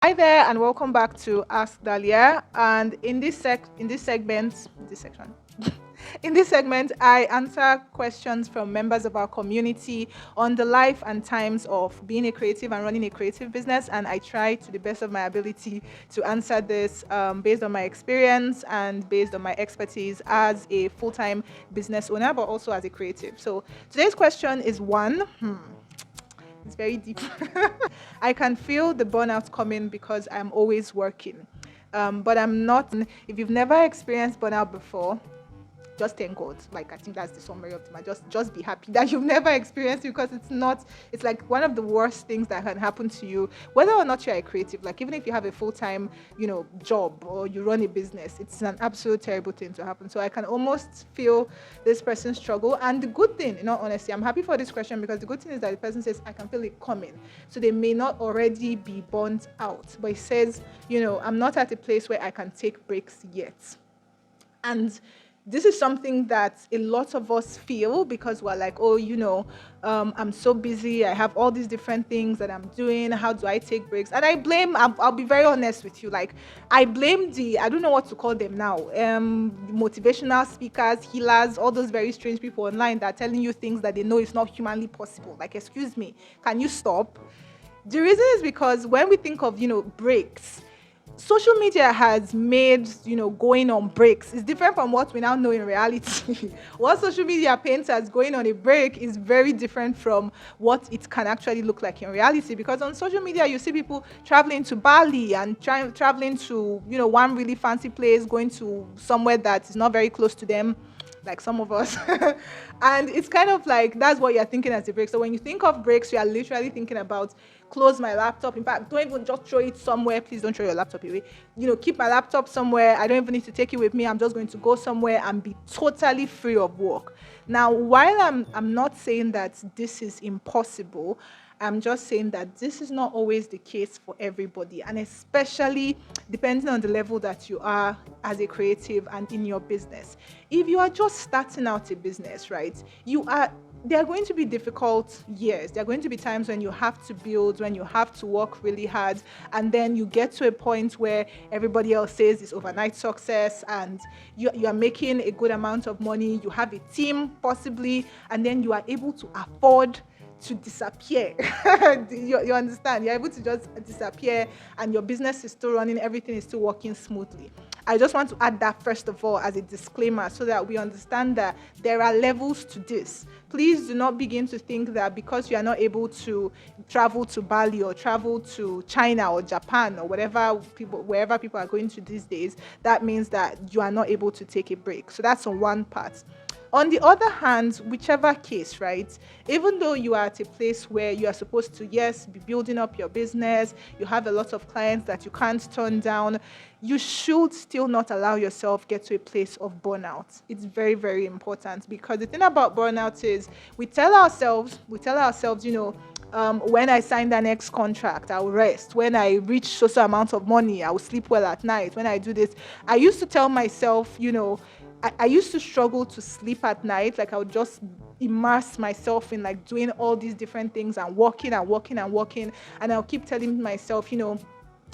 Hi there, and welcome back to Ask Dahlia. And in this segment, this section, in this segment, I answer questions from members of our community on the life and times of being a creative and running a creative business. And I try to the best of my ability to answer this based on my experience and based on my expertise as a full-time business owner, but also as a creative. So today's question is one. It's very deep. I can feel the burnout coming because I'm always working. But I'm not. If you've never experienced burnout before, just thank God. Like I think that's the summary of the matter. Just be happy that you've never experienced it because it's not. It's like one of the worst things that can happen to you, whether or not you're a creative. Like even if you have a full time, job or you run a business, it's an absolute terrible thing to happen. So I can almost feel this person's struggle. And the good thing, in all honesty, I'm happy for this question because the good thing is that the person says I can feel it coming. So they may not already be burnt out, but it says, I'm not at a place where I can take breaks yet. And this is something that a lot of us feel because we're like, oh, I'm so busy. I have all these different things that I'm doing. How do I take breaks? And I'll be very honest with you. Like, I blame I don't know what to call them now, motivational speakers, healers, all those very strange people online that are telling you things that they know is not humanly possible. Like, excuse me, can you stop? The reason is because when we think of, breaks, social media has made going on breaks is different from what we now know in reality. What social media paints as going on a break is very different from what it can actually look like in reality, because on social media you see people traveling to Bali and traveling to one really fancy place, going to somewhere that is not very close to them, like some of us. And it's kind of like that's what you're thinking as a break. So when you think of breaks, you are literally thinking about close my laptop. In fact, don't even just throw it somewhere. Please don't throw your laptop away. Keep my laptop somewhere. I don't even need to take it with me. I'm just going to go somewhere and be totally free of work. Now, while I'm not saying that this is impossible, I'm just saying that this is not always the case for everybody, and especially depending on the level that you are as a creative and in your business. If you are just starting out a business, right, there are going to be difficult years. There are going to be times when you have to build, when you have to work really hard, and then you get to a point where everybody else says it's overnight success and you are making a good amount of money, you have a team possibly, and then you are able to afford to disappear. You understand? You're able to just disappear and your business is still running, everything is still working smoothly. I just want to add that first of all as a disclaimer so that we understand that there are levels to this. Please do not begin to think that because you are not able to travel to Bali or travel to China or Japan or wherever people are going to these days, that means that you are not able to take a break. So that's on one part. On the other hand, whichever case, right, even though you are at a place where you are supposed to, yes, be building up your business, you have a lot of clients that you can't turn down, you should still not allow yourself get to a place of burnout. It's very, very important because the thing about burnout is we tell ourselves, when I sign the next contract, I'll rest. When I reach social amount of money, I will sleep well at night. When I do this, I used to tell myself, I used to struggle to sleep at night. Like I would just immerse myself in like doing all these different things and working and working and working. And I'll keep telling myself,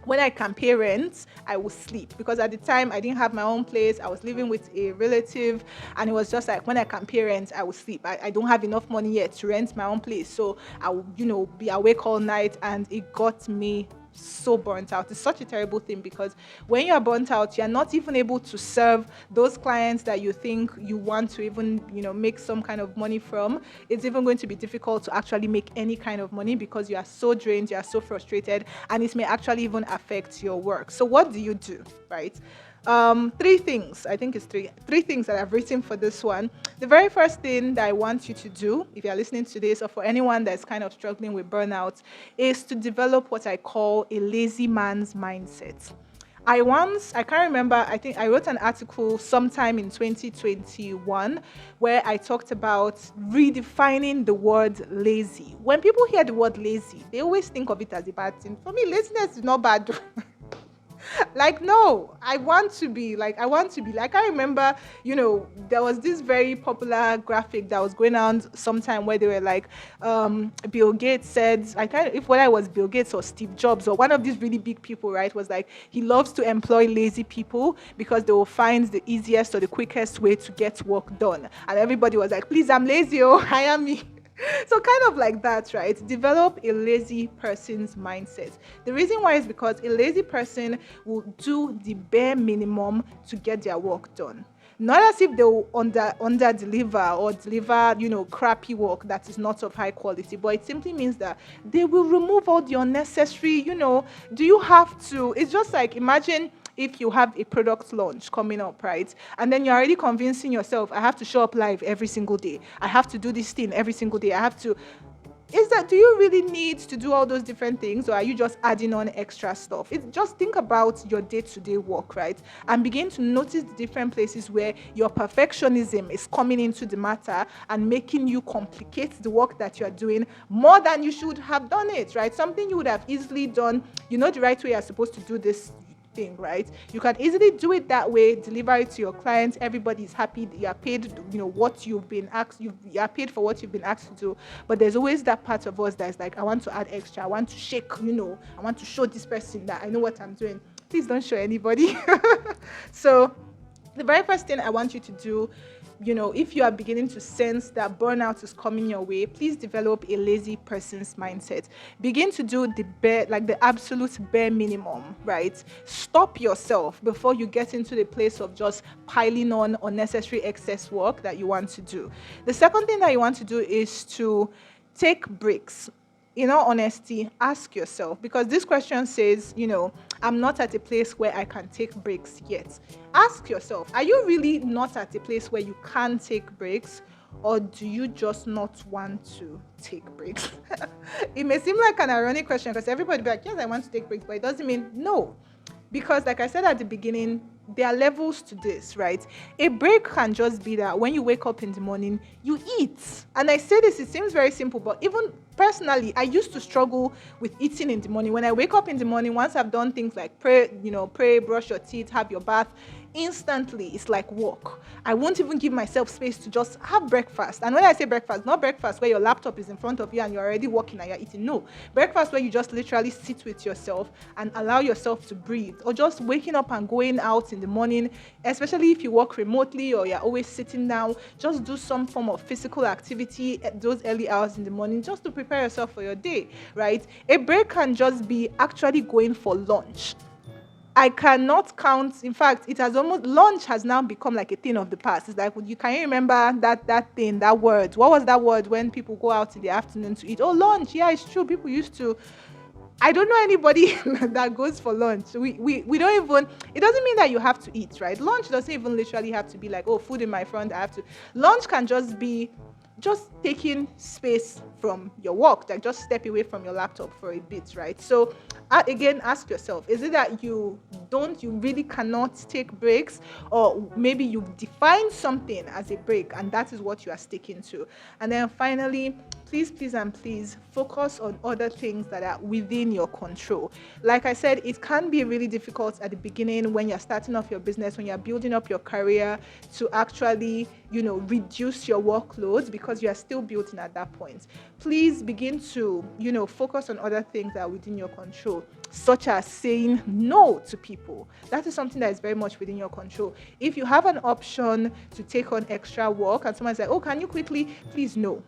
when I can pay rent, I will sleep. Because at the time, I didn't have my own place. I was living with a relative. And it was just like, when I can pay rent, I will sleep. I don't have enough money yet to rent my own place. So I will, be awake all night. And it got me so burnt out. It's such a terrible thing because when you are burnt out, you're not even able to serve those clients that you think you want to even, make some kind of money from. It's even going to be difficult to actually make any kind of money because you are so drained, you are so frustrated, and it may actually even affect your work. So what do you do, right? Three things. I think it's three things that I've written for this one. The very first thing that I want you to do, if you're listening to this, or for anyone that's kind of struggling with burnout, is to develop what I call a lazy man's mindset. I can't remember, I think I wrote an article sometime in 2021 where I talked about redefining the word lazy. When people hear the word lazy, they always think of it as a bad thing. For me, laziness is not bad. Like, no, I want to be like, I remember, there was this very popular graphic that was going on sometime where they were like, Bill Gates said, I can't, if whether it was Bill Gates or Steve Jobs or one of these really big people, right, was like, he loves to employ lazy people because they will find the easiest or the quickest way to get work done. And everybody was like, please, I'm lazy, oh, hire me. So kind of like that, right? Develop a lazy person's mindset. The reason why is because a lazy person will do the bare minimum to get their work done. Not as if they will under deliver or deliver, crappy work that is not of high quality, but it simply means that they will remove all the unnecessary, do you have to, it's just like, imagine if you have a product launch coming up, right? And then you're already convincing yourself, I have to show up live every single day. I have to do this thing every single day. Do you really need to do all those different things, or are you just adding on extra stuff? It's just, think about your day-to-day work, right? And begin to notice the different places where your perfectionism is coming into the matter and making you complicate the work that you're doing more than you should have done it, right? Something you would have easily done, the right way you're supposed to do this thing, right? You can easily do it that way, deliver it to your clients, everybody's happy, you are paid, what you've been asked, you are paid for what you've been asked to do. But there's always that part of us that's like, I want to add extra, I want to shake, I want to show this person that I know what I'm doing. Please don't show anybody. So the very first thing I want you to do, if you are beginning to sense that burnout is coming your way, please develop a lazy person's mindset. Begin to do the absolute bare minimum, right? Stop yourself before you get into the place of just piling on unnecessary excess work that you want to do. The second thing that you want to do is to take breaks. In all honesty, ask yourself, because this question says, I'm not at a place where I can take breaks yet. Ask yourself, are you really not at a place where you can take breaks, or do you just not want to take breaks? It may seem like an ironic question because everybody will be like, yes, I want to take breaks, but it doesn't mean no. Because like I said at the beginning, there are levels to this, right? A break can just be that when you wake up in the morning, you eat. And I say this, it seems very simple, but even personally, I used to struggle with eating in the morning. When I wake up in the morning, once I've done things like pray, brush your teeth, have your bath, instantly it's like work. I won't even give myself space to just have breakfast. And when I say breakfast, not breakfast where your laptop is in front of you and you're already working and you're eating. No, breakfast where you just literally sit with yourself and allow yourself to breathe. Or just waking up and going out in the morning, especially if you work remotely or you're always sitting down, just do some form of physical activity at those early hours in the morning just to prepare yourself for your day, right? A break can just be actually going for lunch. I cannot count. In fact, lunch has now become like a thing of the past. It's like, can you remember that thing, that word? What was that word when people go out in the afternoon to eat? Oh, lunch. Yeah, it's true. People used to. I don't know anybody that goes for lunch. We don't even, it doesn't mean that you have to eat, right? Lunch doesn't even literally have to be like, oh, food in my front, I have to. Lunch can just be just taking space from your work, like just step away from your laptop for a bit, right? So again, ask yourself, is it that you really cannot take breaks, or maybe you've defined something as a break and that is what you are sticking to? And then finally, please focus on other things that are within your control. Like I said, it can be really difficult at the beginning when you're starting off your business, when you're building up your career, to actually, reduce your workload because you are still building at that point. Please begin to, focus on other things that are within your control, such as saying no to people. That is something that is very much within your control. If you have an option to take on extra work and someone's like, oh, can you quickly, please no.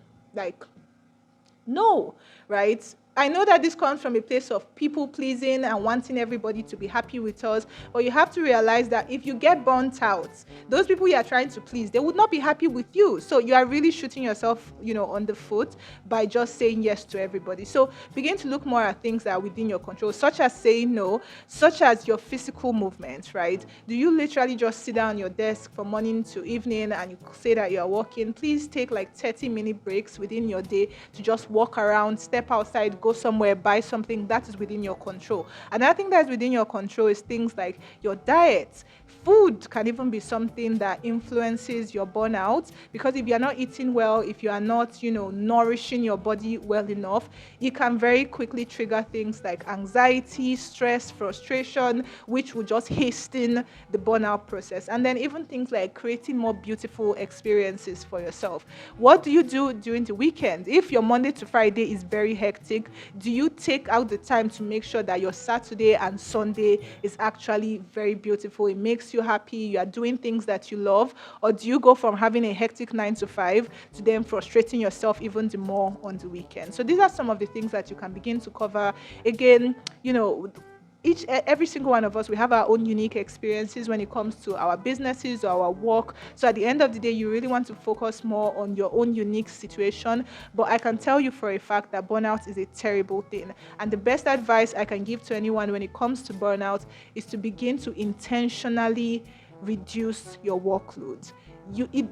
No, right? I know that this comes from a place of people pleasing and wanting everybody to be happy with us, but you have to realize that if you get burnt out, those people you are trying to please, they would not be happy with you. So you are really shooting yourself, on the foot by just saying yes to everybody. So begin to look more at things that are within your control, such as saying no, such as your physical movement, right? Do you literally just sit down on your desk from morning to evening and you say that you are working? Please take like 30-minute breaks within your day to just walk around, step outside, go somewhere, buy something that is within your control. Another thing that's within your control is things like your diet. Food can even be something that influences your burnout, because if you're not eating well, if you are not, nourishing your body well enough, it can very quickly trigger things like anxiety, stress, frustration, which will just hasten the burnout process. And then even things like creating more beautiful experiences for yourself. What do you do during the weekend? If your Monday to Friday is very hectic, do you take out the time to make sure that your Saturday and Sunday is actually very beautiful? It makes you happy, you are doing things that you love, or do you go from having a hectic 9 to 5 to then frustrating yourself even the more on the weekend? So these are some of the things that you can begin to cover. Again, every single one of us, we have our own unique experiences when it comes to our businesses or our work. So at the end of the day, you really want to focus more on your own unique situation. But I can tell you for a fact that burnout is a terrible thing. And the best advice I can give to anyone when it comes to burnout is to begin to intentionally reduce your workload.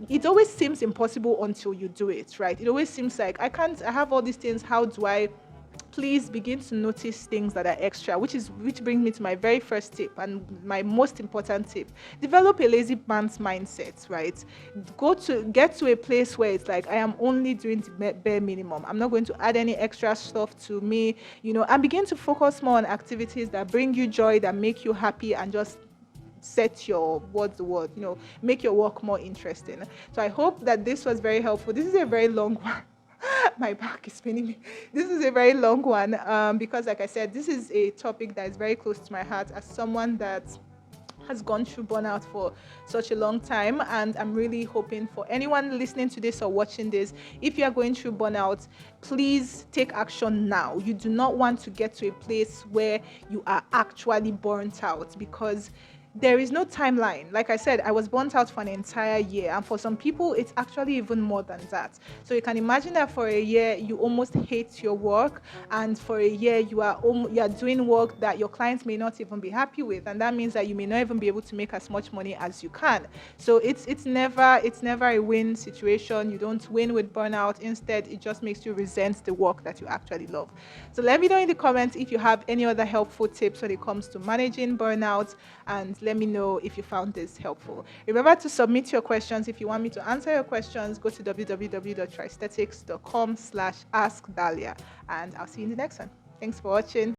It always seems impossible until you do it, right? It always seems like I have all these things, how do I? Please begin to notice things that are extra, which brings me to my very first tip and my most important tip. Develop a lazy man's mindset, right? Get to a place where it's like, I am only doing the bare minimum. I'm not going to add any extra stuff to me, and begin to focus more on activities that bring you joy, that make you happy, and just set your make your work more interesting. So I hope that this was very helpful. This is a very long one. My back is spinning me. This is a very long one, because like I said, this is a topic that is very close to my heart as someone that has gone through burnout for such a long time. And I'm really hoping for anyone listening to this or watching this, if you are going through burnout, please take action now. You do not want to get to a place where you are actually burnt out, because there is no timeline. Like I said, I was burnt out for an entire year, and for some people it's actually even more than that. So you can imagine that for a year you almost hate your work, and for a year you are doing work that your clients may not even be happy with, and that means that you may not even be able to make as much money as you can. So it's never a win situation. You don't win with burnout. Instead, it just makes you resent the work that you actually love. So let me know in the comments if you have any other helpful tips when it comes to managing burnout, and let me know if you found this helpful. Remember to submit your questions. If you want me to answer your questions, go to www.tristhetics.com/askdalia, and I'll see you in the next one. Thanks for watching.